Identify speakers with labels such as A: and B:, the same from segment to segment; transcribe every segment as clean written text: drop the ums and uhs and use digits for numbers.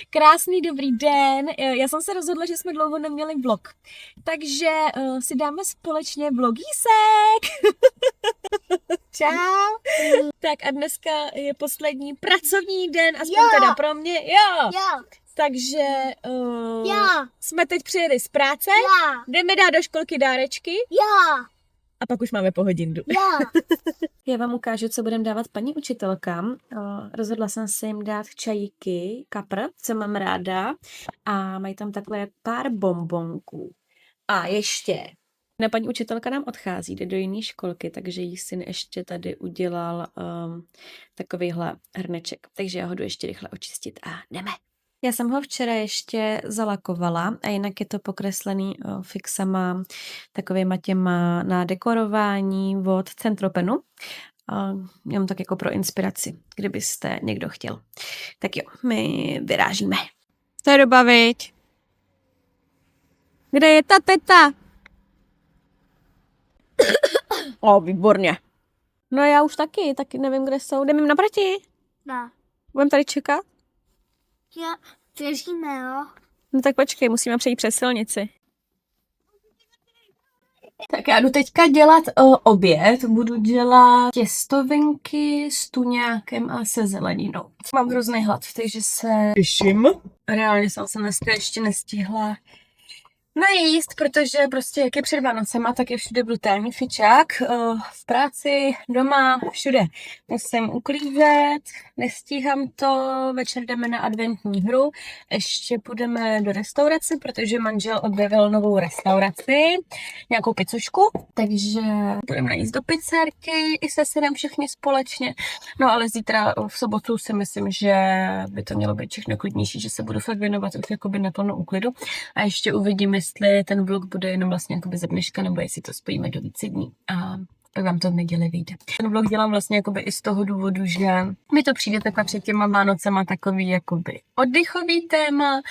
A: Krásný dobrý den. Já jsem se rozhodla, že jsme dlouho neměli vlog. Takže si dáme společně vlogísek. Čau. Tak a dneska je poslední pracovní den, aspoň teda pro mě. Jo. Takže jsme teď přijeli z práce. Jdeme dát do školky dárečky. A pak už máme po hodinu. Já vám ukážu, co budeme dávat paní učitelkám. Rozhodla jsem se jim dát čajíky, kapr, co mám ráda. A mají tam takhle pár bonbonků. A ještě. Paní učitelka nám odchází, jde do jiné školky, takže jí syn ještě tady udělal takovýhle hrneček. Takže já ho jdu ještě rychle očistit a jdeme. Já jsem ho včera ještě zalakovala a jinak je to pokreslený fixama, takovýma těma na dekorování od Centropenu. Jenom tak jako pro inspiraci, kdybyste někdo chtěl. Tak jo, my vyrážíme. To je doba, viď? Kde je ta teta? Výborně. No já už taky nevím, kde jsou. Jdeme jim naproti?
B: Ne.
A: Budeme tady čekat?
B: Já věříme, jo.
A: No tak počkej, musíme přejít přes silnici. Tak já jdu teďka dělat oběd. Budu dělat těstovinky s tuňákem a se zeleninou. Mám hrozný hlad, takže se těším. Reálně jsem se dneska ještě nestihla najíst, protože prostě jak je před Vánocema, tak je všude brutální fičák. V práci, doma, všude. Musím uklízet, nestíhám to, večer jdeme na adventní hru, ještě půjdeme do restaurace, protože manžel objevil novou restauraci, nějakou pizzušku, takže budeme najíst do pizzerky i se synem všichni společně. No ale zítra v sobotu si myslím, že by to mělo být všechno klidnější, že se budu fakt věnovat už jakoby naplno úklidu a ještě uvidíme, jestli ten vlog bude jenom vlastně jakoby ze dneška, nebo jestli to spojíme do více dní. A pak vám to v neděli vyjde. Ten vlog dělám vlastně jakoby i z toho důvodu, že mi to přijde takhle před těma Vánocema takový jakoby oddychový téma,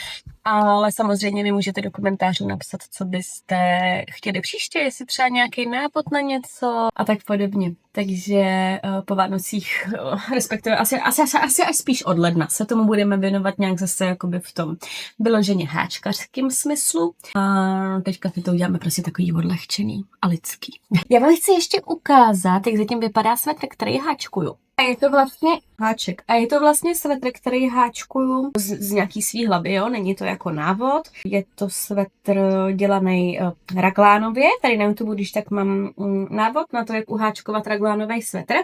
A: ale samozřejmě mi můžete do komentářů napsat, co byste chtěli příště, jestli třeba nějaký nápad na něco a tak podobně. Takže po Vánocích, respektive asi až spíš od ledna se tomu budeme věnovat nějak zase jakoby v tom vyloženě háčkařském smyslu. A teďka si to uděláme prostě takový odlehčený a lidský. Já vám chci ještě ukázat, jak zatím vypadá svetr, který háčkuju. A je to vlastně háček. A je to vlastně svetr, který háčkuju z nějaký svý hlavy, jo? Není to jako návod. Je to svetr dělaný raglánově. Tady na YouTube, když tak mám návod na to, jak uháčkovat raglánový svetr.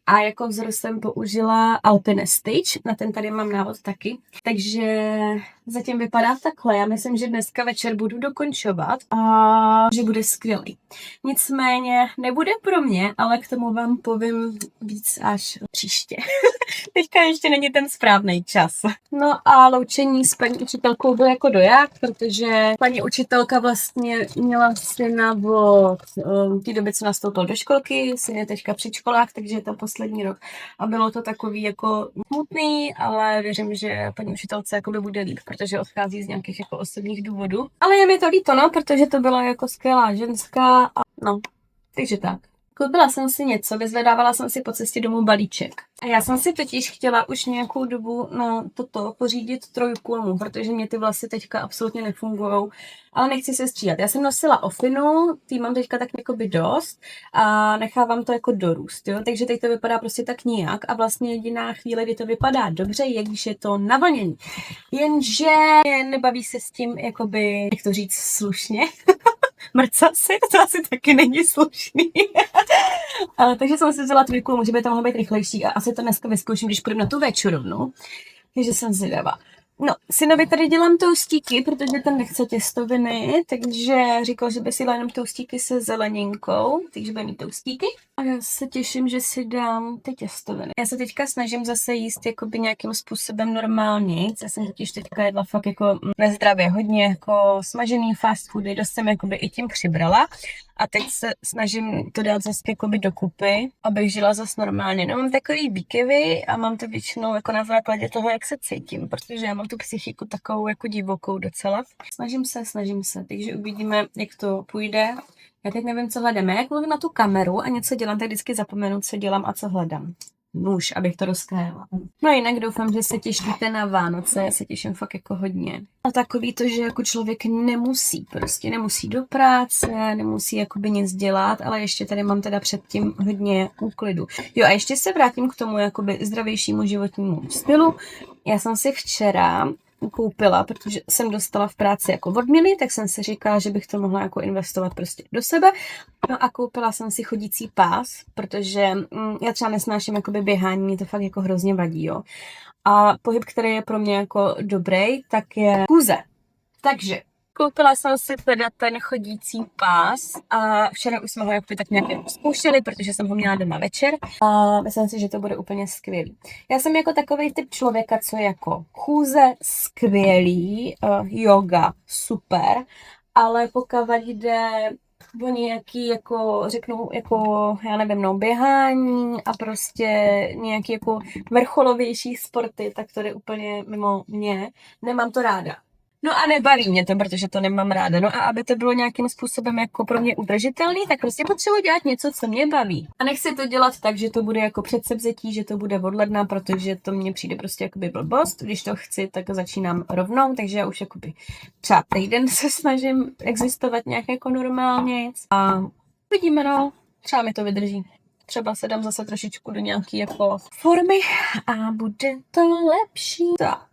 A: A jako vzor jsem použila Alpine Stitch. Na ten tady mám návod taky. Takže zatím vypadá takhle. Já myslím, že dneska večer budu dokončovat a že bude skvělý. Nicméně nebude pro mě, ale k tomu vám povím víc až příště. Teďka ještě není ten správný čas. No a loučení s paní učitelkou bylo jako dojak, protože paní učitelka vlastně měla syna od té doby, co nastoupil do školky, syn je teďka při školách, takže je to poslední rok. A bylo to takový jako smutný, ale věřím, že paní učitelce jakoby bude líp, protože odchází z nějakých jako osobních důvodů. Ale je mi to líto, no, protože to byla jako skvělá ženská a no, takže tak. Koupila jsem si něco, vyzvedávala jsem si po cestě domů balíček. A já jsem si totiž chtěla už nějakou dobu na toto pořídit trojkulmu, protože mě ty vlasy teďka absolutně nefungujou, ale nechci se střídat. Já jsem nosila ofinu, tý mám teďka tak jakoby dost a nechávám to jako dorůst, jo? Takže teď to vypadá prostě tak nijak a vlastně jediná chvíle, kdy to vypadá dobře, je, když je to navlněný. Jenže nebaví se s tím, jakoby, jak to říct slušně, mrcat si, to asi taky není slušný. Takže jsem si vzala trojkulmu, že by to mohlo být rychlejší a asi to dneska vyzkouším, když půjdem na tu večerovnu. Takže jsem zvědavá. No, synovi tady dělám toustíky, protože ten nechce těstoviny, takže říkal, že by si dala jenom toustíky se zeleninkou, takže bude mít toustíky. A já se těším, že si dám ty těstoviny. Já se teďka snažím zase jíst jakoby nějakým způsobem normálně. Já jsem totiž teďka jedla fakt jako nezdravě, hodně jako smažený fast foody, dost jsem jakoby i tím přibrala. A teď se snažím to dát zase jakoby dokupy, abych žila zase normálně. No, mám takový výkyvy a mám to většinou jako na základě toho, jak se cítím, protože já mám tu psychiku takovou jako divokou docela. Snažím se, takže uvidíme, jak to půjde. Já teď nevím, co hledám. Jak mluvím na tu kameru a něco dělám, tak vždycky zapomenu, co dělám a co hledám. nůž, abych to rozkrájela. No jinak doufám, že se těšíte na Vánoce, já se těším fakt jako hodně. A takový to, že jako člověk prostě nemusí do práce, nemusí jakoby nic dělat, ale ještě tady mám teda předtím hodně úklidu. Jo a ještě se vrátím k tomu jakoby zdravějšímu životnímu stylu. Já jsem si včera koupila, protože jsem dostala v práci jako odměny, tak jsem si říkala, že bych to mohla jako investovat prostě do sebe. No a koupila jsem si chodící pás, protože já třeba nesnáším jakoby běhání, mě to fakt jako hrozně vadí, jo. A pohyb, který je pro mě jako dobrý, tak je kůze. Takže koupila jsem si teda ten chodící pás a včera už jsme ho jakoby tak nějak jako zkoušeli, protože jsem ho měla doma večer a myslím si, že to bude úplně skvělý. Já jsem jako takový typ člověka, co je jako chůze skvělý, yoga super, ale pokud jde o nějaký, jako řeknu, jako, já nevím, no, běhání a prostě nějaký jako vrcholovější sporty, tak to jde úplně mimo mě. Nemám to ráda. No a nebaví mě to, protože to nemám ráda. No a aby to bylo nějakým způsobem jako pro mě udržitelný, tak prostě potřebuji dělat něco, co mě baví. A nechci to dělat tak, že to bude jako předsevzetí, že to bude od ledna, protože to mně přijde prostě jakoby blbost. Když to chci, tak začínám rovnou, takže já už jakoby třeba týden se snažím existovat nějak jako normálně. A vidíme, no, třeba mi to vydrží. Třeba se dám zase trošičku do nějaký jako formy a bude to lepší. Tak.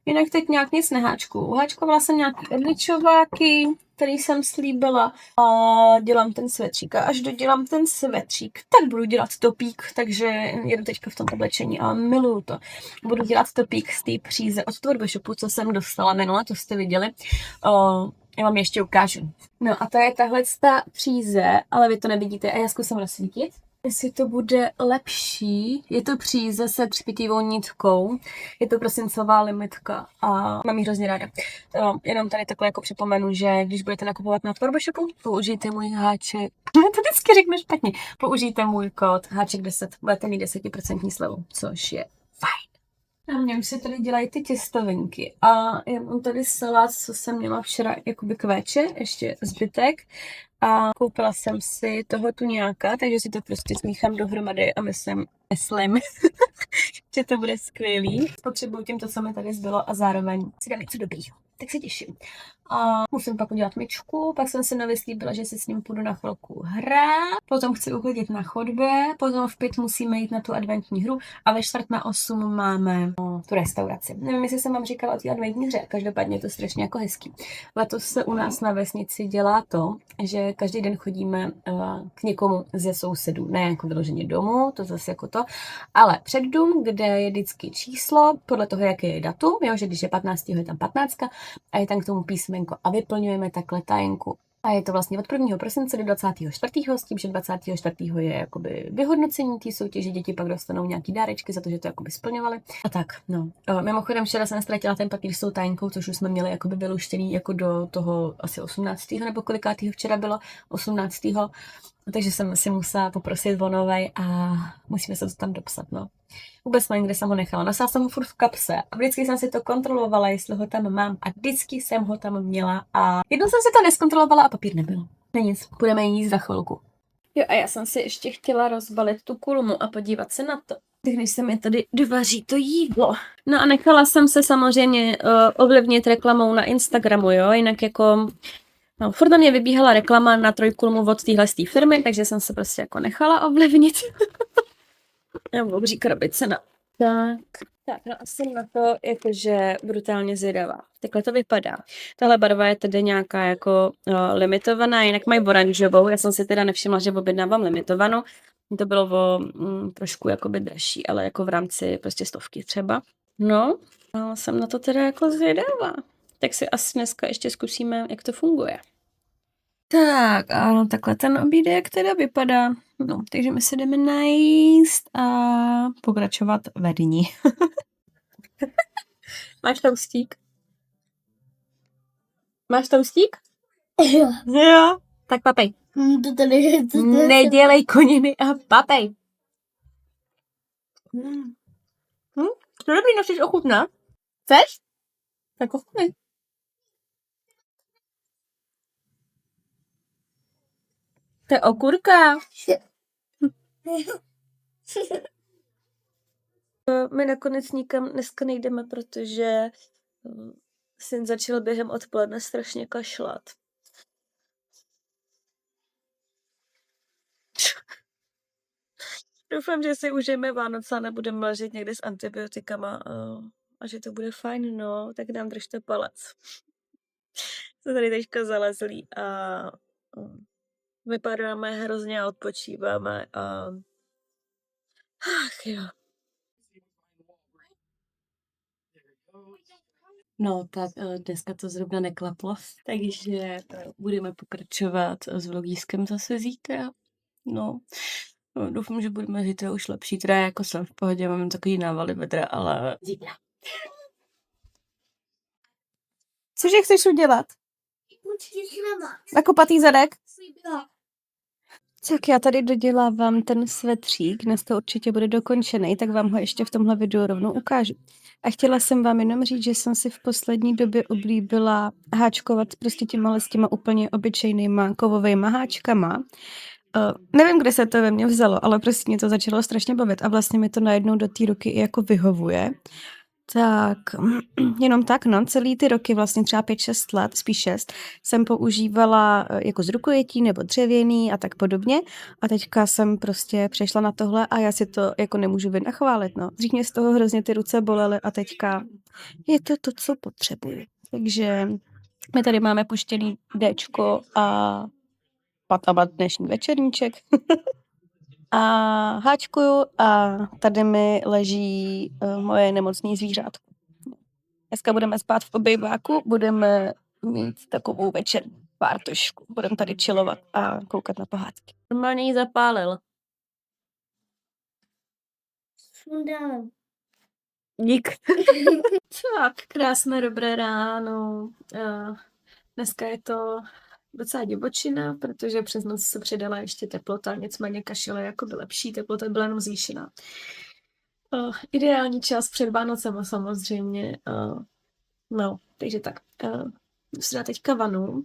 A: Jinak teď nějak nic neháčku. Háčkovala jsem nějaký edličováky, který jsem slíbila a dělám ten svetřík. A až dodělám ten svetřík, tak budu dělat topík, takže jedu teďka v tom oblečení a miluju to. Budu dělat topík z té příze od Tvorboshopu, co jsem dostala minule, to jste viděli. Já vám ještě ukážu. No a to je tahle ta příze, ale vy to nevidíte a já zkusím rozsvítit. Jestli to bude lepší, je to příze se třpitivou nitkou, je to prosincová limitka a mám ji hrozně ráda. Jenom tady takhle jako připomenu, že když budete nakupovat na Tvorboshopu, použijte můj háček, to vždycky řeknu špatně, použijte můj kód háček 10, budete mít 10% slevu, což je fajn. A mě už se tady dělají ty těstovinky a já mám tady salát, co jsem měla včera jakoby k véče, ještě zbytek. A koupila jsem si toho tuňáka, takže si to prostě smíchám dohromady a myslím, že to bude skvělý. Potřebuju tím to, co mi tady zbylo a zároveň si dám něco dobrýho. Tak se těším. A musím pak udělat myčku, pak jsem si navyslíbila, že si s ním půjdu na chvilku hrát, potom chci uklidit na chodbě, potom v 5 musíme jít na tu adventní hru a ve 7:45 máme tu restauraci. Nevím, jestli jsem vám říkala o té adventní hře, každopádně je to strašně jako hezký. Letos se u nás na vesnici dělá to, že každý den chodíme k někomu ze sousedů, ne jako vyloženě domů, to zase jako to, ale před dům, kde je vždycky číslo, podle toho, jaké je datum, jo, že když je 15. je tam 15 a je tam k tomu písmenko a vyplňujeme takhle tajenku. A je to vlastně od 1. prosince do 24. s tím, že 24. je jakoby vyhodnocení té soutěže, děti pak dostanou nějaký dárečky za to, že to jakoby splňovali. A tak, no. Mimochodem včera jsem ztratila ten papír s tou tajenkou, což už jsme měli jakoby vyluštěný jako do toho asi 18. nebo kolikátýho včera bylo, 18. Takže jsem si musela poprosit o novej a musíme se to tam dopsat, no. Vůbec nevím, kde jsem ho nechala. Nosila jsem ho furt v kapse a vždycky jsem si to kontrolovala, jestli ho tam mám a vždycky jsem ho tam měla a jednou jsem si to neskontrolovala a papír nebyl. Není nic, budeme jíst za chvilku. Jo a já jsem si ještě chtěla rozbalit tu kulmu a podívat se na to. Když se mi tady dovaří to jídlo. No a nechala jsem se samozřejmě ovlivnit reklamou na Instagramu, jo, jinak jako... No, furt na mě vybíhala reklama na trojkulmu od téhle firmy, takže jsem se prostě jako nechala ovlivnit. Já mám obří krabice na. Tak, no a jsem na to jakože brutálně zvědavá. Takhle to vypadá. Tahle barva je tedy nějaká jako limitovaná, jinak mají oranžovou. Já jsem si teda nevšimla, že objednávám limitovanou. To bylo trošku jakoby dražší, ale jako v rámci prostě 100 třeba. No, a jsem na to teda jako zvědavá. Tak si asi dneska ještě zkusíme, jak to funguje. Tak a takhle ten obídek teda vypadá. No, takže my se jdeme najíst a pokračovat ve dni. Máš toustík? Máš toustík?
B: Jo.
A: Jo. Tak papej.
B: To tady
A: Nedělej koniny a papej. To dobrý, no chceš ochutnat? Chceš? Tak ochutnej. To je okurka. My nakonec nikam dneska nejdeme, protože syn začal během odpoledne strašně kašlat. Doufám, že si užijeme Vánoce a nebudeme ležet někde s antibiotikama a že to bude fajn, no, tak nám držte palec. Jsme tady teďka zalezlí a vypadáme hrozně a odpočíváme a ach jo. No, tak dneska to zrovna neklaplo, takže budeme pokračovat s vlogískem zase zítra. No, doufám, že budeme zítra už lepší, teda jako jsem v pohodě, mám takový návaly vedra, ale zítra. Cože chceš udělat? Nakopatý zadek? Tak já tady dodělávám ten svetřík, dnes to určitě bude dokončený, tak vám ho ještě v tomhle videu rovnou ukážu. A chtěla jsem vám jenom říct, že jsem si v poslední době oblíbila háčkovat prostě s těma úplně obyčejnýma kovovejma háčkama. Nevím, kde se to ve mně vzalo, ale prostě mě to začalo strašně bavit a vlastně mi to najednou do té ruky i jako vyhovuje. Tak, jenom tak, no, celý ty roky, vlastně třeba 5-6 let, spíš 6, jsem používala jako z rukojetí nebo dřevěný a tak podobně a teďka jsem prostě přešla na tohle a já si to jako nemůžu vynachválit, no. Dřív mě z toho hrozně ty ruce bolely a teďka je to, co potřebuji. Takže my tady máme puštěný Dčko a patabat dnešní večerníček. A háčkuju a tady mi leží moje nemocné zvířátko. Dneska budeme spát v obejváku, budeme mít takovou večerní pártošku. Budeme tady chillovat a koukat na pohádky. Normálně ji zapálil. Dík. Tak, krásné dobré ráno. Dneska je to docela divočina, protože přes noc se přidala ještě teplota, nicméně kašele jako by lepší, teplota byla jenom zvýšená. Ideální čas před Vánocem samozřejmě. No, takže tak. Jdu si dát teďka vanu,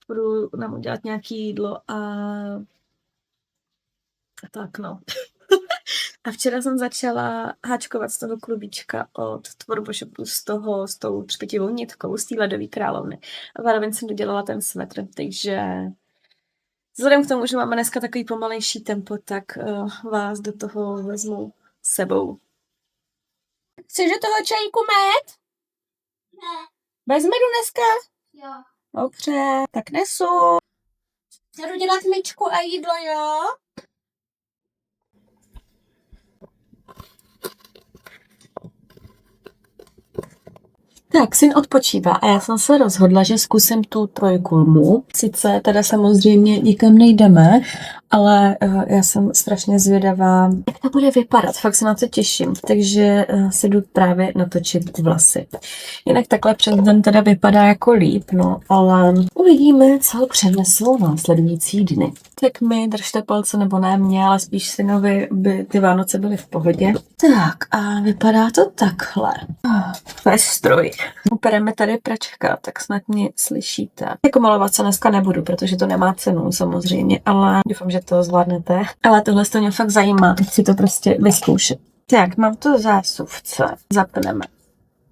A: budu nám udělat nějaké jídlo a tak no. A včera jsem začala háčkovat z toho klubíčka od Tvorbošopu s tou třpitivou nitkou, z té ledové královny. A zároveň jsem dodělala ten svetr, takže vzhledem k tomu, že máme dneska takový pomalejší tempo, tak vás do toho vezmu sebou. Chceš do toho čajíku met?
B: Ne.
A: Bez medu dneska?
B: Jo.
A: Dobře, tak nesu.
B: Jdu dělat myčku a jídlo, jo?
A: Tak, syn odpočívá a já jsem se rozhodla, že zkusím tu trojkulmu. Sice teda samozřejmě nikam nejdeme, ale já jsem strašně zvědavá, jak to bude vypadat. Fakt se na to těším, takže si jdu právě natočit vlasy. Jinak takhle přes den teda vypadá jako líp, no, ale uvidíme, co přenesou následující dny. Tak mi držte palce, nebo ne mě, ale spíš synovi by ty Vánoce byly v pohodě. Tak a vypadá to takhle. To je stroj. Upereme tady pračka, tak snad mě slyšíte. Jako malovat se dneska nebudu, protože to nemá cenu samozřejmě, ale doufám, že to zvládnete. Ale tohle to mě fakt zajímá, chci to prostě vyzkoušet. Tak, mám to v zásuvce. Zapneme.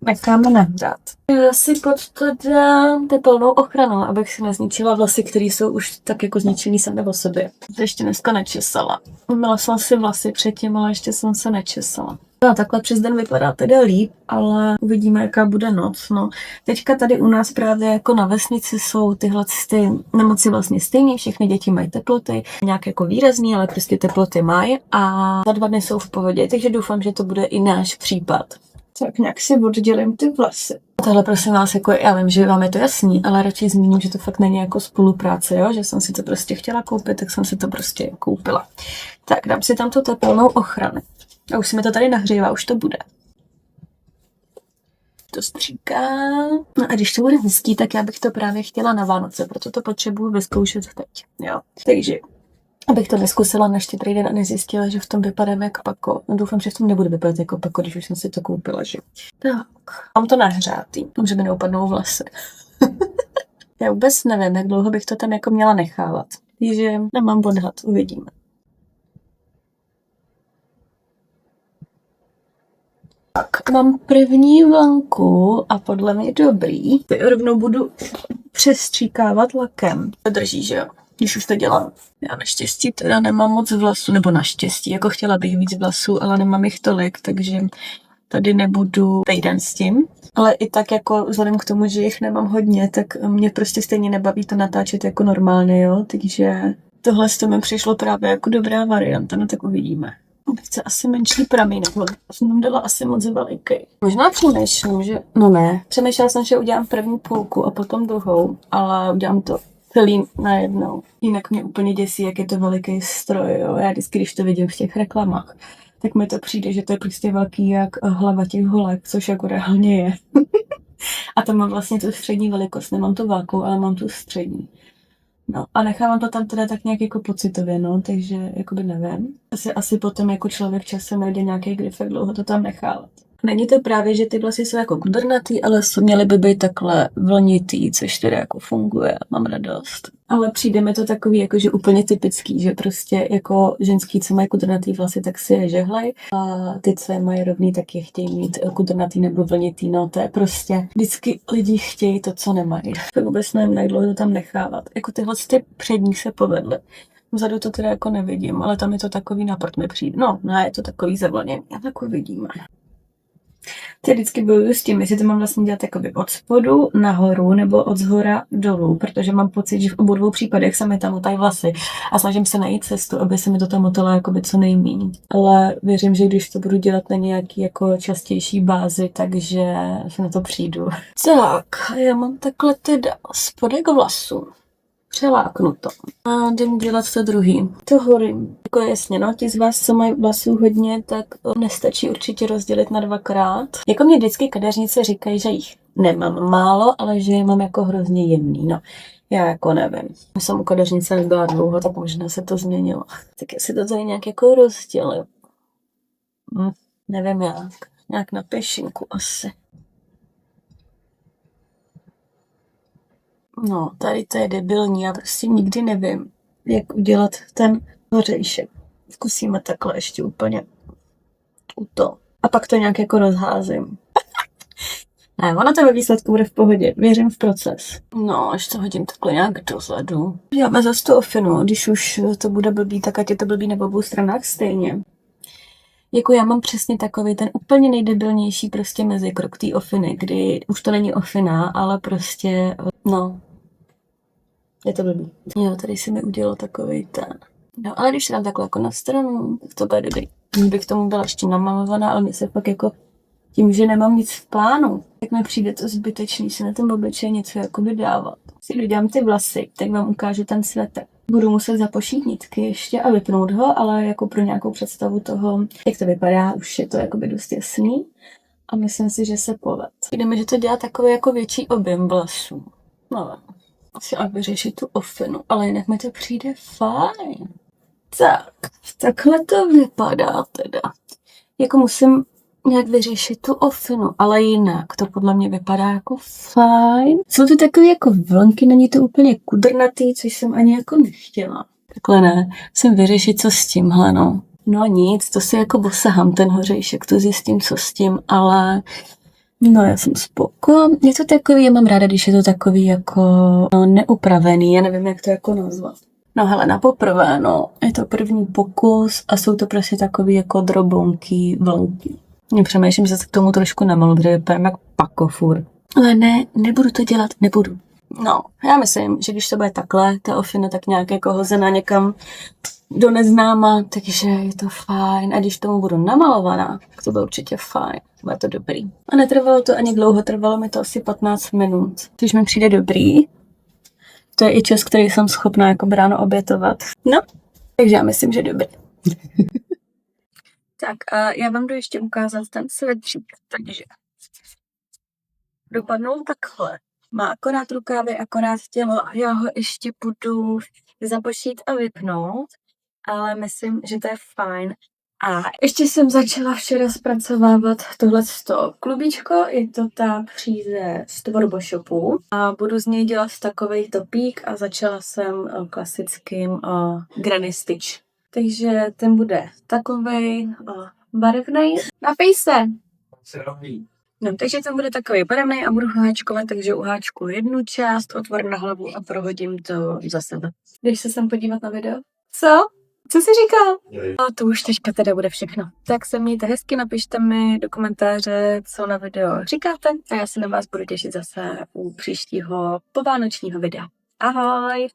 A: Necháme nahřát. Já si pod to dám tepelnou ochranu, abych si nezničila vlasy, které jsou už tak jako zničený sami o sobě. To ještě dneska nečesala. Umyla jsem si vlasy předtím, ale ještě jsem se nečesala. No, takhle přes den vypadá teda líp, ale uvidíme, jaká bude noc. No, teďka tady u nás právě jako na vesnici jsou tyhle ty nemoci vlastně stejný, všechny děti mají teploty, nějak jako výrazný, ale prostě teploty mají a za 2 dny jsou v pohodě, takže doufám, že to bude i náš případ. Tak nějak si oddělím ty vlasy. Tohle prosím vás, jako já vím, že vám je to jasný, ale radši zmíním, že to fakt není jako spolupráce, jo? Že jsem si to prostě chtěla koupit, tak jsem si to prostě koupila. Tak dám si tam tu tepelnou ochranu. A už se mi to tady nahřívá, už to bude. To stříká. No a když to bude hezký, tak já bych to právě chtěla na Vánoce, proto to potřebuji vyzkoušet teď, jo. Takže, abych to neskusila na Štědrý den a nezjistila, že v tom vypadám jako pako. No doufám, že v tom nebude vypadat jako pako, když už jsem si to koupila, že? Tak, mám to nahřátý, že mi neupadnou vlasy. Já vůbec nevím, jak dlouho bych to tam jako měla nechávat. Takže nemám odhad, uvidíme. Tak, mám první vlnku a podle mě dobrý. Rovnou budu přestříkávat lakem. To drží, že jo? Když už to dělám. Já naštěstí teda nemám moc vlasů, nebo naštěstí, jako chtěla bych víc vlasů, ale nemám jich tolik, takže tady nebudu týden s tím. Ale i tak jako vzhledem k tomu, že jich nemám hodně, tak mě prostě stejně nebaví to natáčet jako normálně, jo? Takže tohle z toho mi přišlo právě jako dobrá varianta, no tak uvidíme. Chce asi menší pramínek, jsem dala asi moc veliký. Možná přemýšlím, že... No ne. Přemýšlela jsem, že udělám první půlku a potom druhou, ale udělám to celý najednou. Jinak mě úplně děsí, jak je to veliký stroj, jo. Já vždycky, když to vidím v těch reklamách, tak mi to přijde, že to je prostě velký jak hlava těch holek, což jako reálně je. A tam mám vlastně tu střední velikost, nemám tu velkou, ale mám tu střední. No a nechávám to tam teda tak nějak jako pocitově, no, takže jakoby nevím. Asi potom jako člověk časem najde nějaký grif, jak dlouho to tam nechávat. Není to právě, že ty vlasy jsou jako kudrnatý, ale měly by být takhle vlnitý, což teda jako funguje, mám radost. Ale přijde mi to takový jakože úplně typický, že prostě jako ženský, co mají kudrnatý vlasy, tak si je žehlej a ty, co je mají rovný, tak je chtějí mít kudrnatý nebo vlnitý, no to je prostě, vždycky lidi chtějí to, co nemají. Tak vůbec nevím, jak dlouho to tam nechávat. Jako tyhle ty přední se povedly. Vzadu to teda jako nevidím, ale tam je to takový naprt mi přijde. No, ne, je to takový zavlněný, a tak uvidíme. Ty vždycky bojuju s tím, jestli to mám vlastně dělat jakoby od spodu nahoru nebo od zhora dolů, protože mám pocit, že v obou dvou případech se mi tam motají vlasy a snažím se najít cestu, aby se mi to tam motalo jakoby co nejméně. Ale věřím, že když to budu dělat na nějaký jako častější bázi, takže se na to přijdu. Tak, já mám takhle teda spodek vlasu. Přeláknu to. A jdem dělat to druhý. To hory. Jako jasně, no, ti z vás, co mají vlasů hodně, tak nestačí určitě rozdělit na dvakrát. Jako mě vždycky kadeřnice říkají, že jich nemám málo, ale že je mám jako hrozně jemný, no. Já jako nevím. Já jsem u kadeřnice nebyla dlouho, tak možná se to změnilo. Tak jestli to tady nějak jako rozdělím. Nevím jak. Nějak na pěšinku asi. No, tady to je debilní, já prostě nikdy nevím, jak udělat ten hořejšek. Zkusíme takhle ještě úplně u to. A pak to nějak jako rozházím. Ne, ono to ve výsledku bude v pohodě. Věřím v proces. No, až to hodím takhle nějak dozadu. Děláme zase tu ofinu, když už to bude blbý, tak ať je to blbý na obou stranách stejně. Jako já mám přesně takový ten úplně nejdebilnější prostě mezikrok té ofiny, kdy už to není ofina, ale prostě, no, je to blbý. Jo, tady si mi udělal takovej ten. No, ale když se dám takhle jako na stranu, tak to bude dobrý. Bych tomu byla ještě namalovaná, ale mě se pak jako tím, že nemám nic v plánu, tak mi přijde to zbytečný si na tom obličeji něco jakoby dávat. Si dodělám ty vlasy, tak vám ukážu ten svetr. Budu muset zapošít nitky ještě a vypnout ho, ale jako pro nějakou představu toho, jak to vypadá, už je to jakoby dost jasný. A myslím si, že se poved. Jdeme, že to dělá takový jako větší objem vlasů. No, asi ať vyřešit tu ofinu, ale jinak mi to přijde fajn. Tak, takhle to vypadá teda. Jako musím nějak vyřešit tu ofinu, ale jinak to podle mě vypadá jako fajn. Jsou to takové jako vlnky, není to úplně kudrnatý, což jsem ani jako nechtěla. Takhle ne, musím vyřešit, co s tímhle, no. No nic, to si jako osahám ten hořejšek, to zjistím, co s tím, ale no já jsem spokojená. Je to takový, já mám ráda, když je to takový jako neupravený, já nevím, jak to jako nazvat. No hele, na poprvé, no, je to první pokus a jsou to prostě takový jako drobonký vlnky. Já přemýšlím, že se k tomu trošku namalu, protože vypadám jak pakofur. Ale ne, nebudu to dělat, nebudu. No, já myslím, že když to bude takhle, ta ofina tak nějak jako hozená někam do neznáma, takže je to fajn. A když tomu budu namalovaná, tak to bude určitě fajn. Bude to dobrý. A netrvalo to ani dlouho, trvalo mi to asi 15 minut. Což mi přijde dobrý. To je i čas, který jsem schopná jako ráno obětovat. No, takže já myslím, že dobrý. Tak a já vám jdu ještě ukázat ten svetřík, takže dopadnou takhle. Má akorát rukávy, akorát tělo a já ho ještě budu zapošít a vypnout, ale myslím, že to je fajn. A ještě jsem začala včera zpracovávat tohleto klubíčko, je to ta příze z Tvorbo-shopu a budu z něj dělat takovej topík a začala jsem klasickým granny stitch. Takže ten bude takovej barevnej. Napij se! No, takže to bude takový barevný a budu háčkovat, takže uháčku jednu část, otvoru na hlavu a prohodím to za sebe. Jdeš se sem podívat na video? Co? Co jsi říkal? No, to už teďka teda bude všechno. Tak se mějte hezky, napište mi do komentáře, co na video říkáte a já se na vás budu těšit zase u příštího povánočního videa. Ahoj!